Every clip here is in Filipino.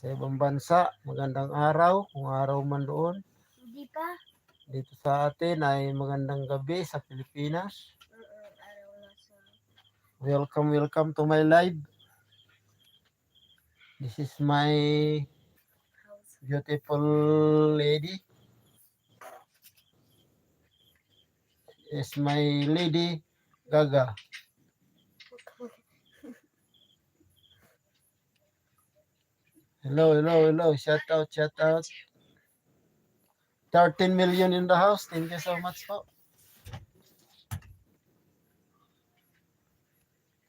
sa ibang bansa, magandang araw, kung araw man doon. Hindi pa. Dito sa atin ay magandang gabi sa Pilipinas. Araw na sa... Welcome to my live. This is my house. beautiful lady. Is my lady Gaga. Hello. Shout out. 13 million in the house. Thank you so much po.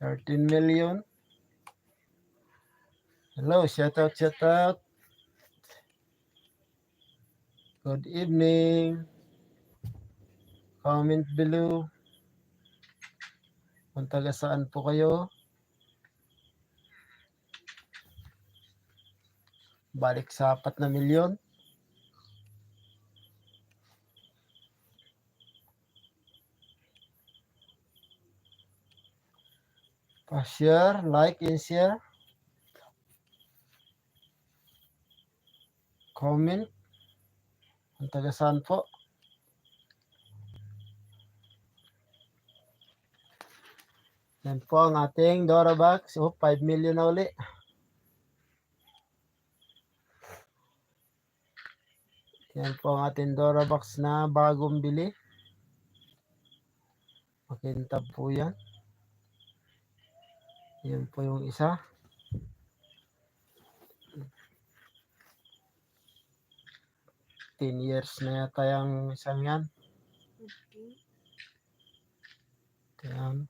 13 million. Hello, shout out. Good evening. Comment below. Kung taga saan po kayo. Balik sa 4 na milyon. Pa-share, like, and share. Comment. Kung taga saan po. Yan po ang ating Dora Box. 5 million na uli. Yan po ang ating Dora Box na bagong bili. Makintab po yan. Yan po yung isa. $10 na yata yung isang yan. Yan.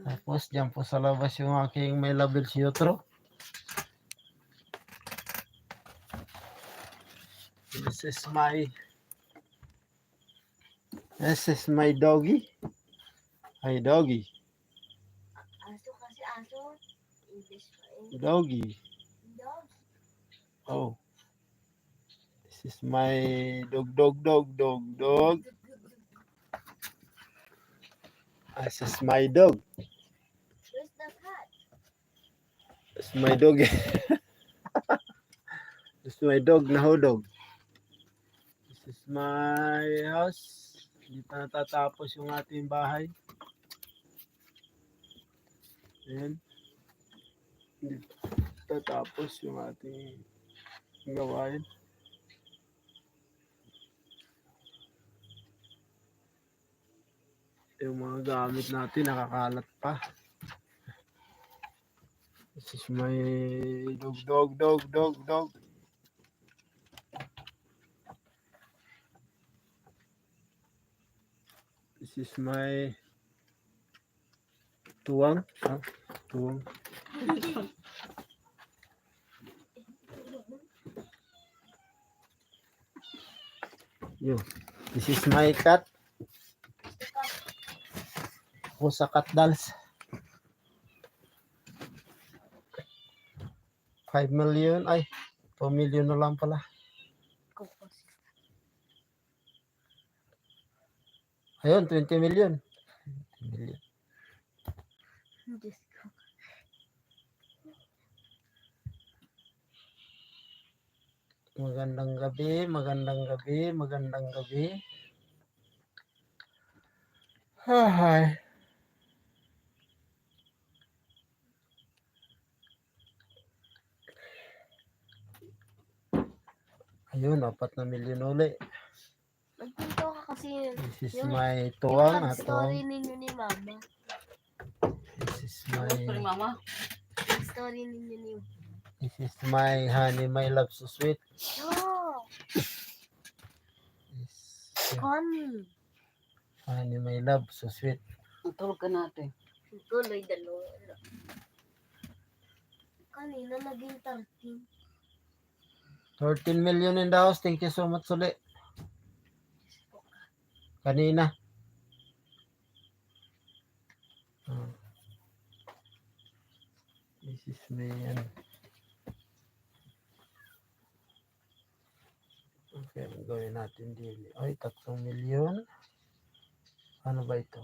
Tapos dyan po sa labas yung aking may label si Yotro. This is my doggy. Hi doggy. Aso kasi aso. English pa eh. Doggy. Dog. Oh. This is my dog. This is my dog. Where's the cat? This is my dog. This is my dog na hodog. This is my house. Hindi pa natatapos yung ating bahay. Ayan. Hindi pa natatapos yung ating gawain. Yung mga gamit natin nakakalat pa. This is my dog. This is my tuwang. Tuwang. Yo, this is my cat. Ako sa cat dolls. 5 million. Ay, 2 million na lang pala. Ayun, 20 million. 20 million. Magandang gabi. Hi. Ayun, 4 na milyon uli. Nagpunto ka kasi This is yung, my yung tuwang. love story ninyo ni Mama. This is my... Love story ninyo ni Mama. This is my honey, my love so sweet. No! Connie. Honey, my love so sweet. Tulog ka natin. Tuloy dalawa. Kanina naging 13. 13 million in the house. Thank you so much ulit. Kanina. This is me. Okay, gawin natin daily. Ay, 3 milyon. Ano ba ito?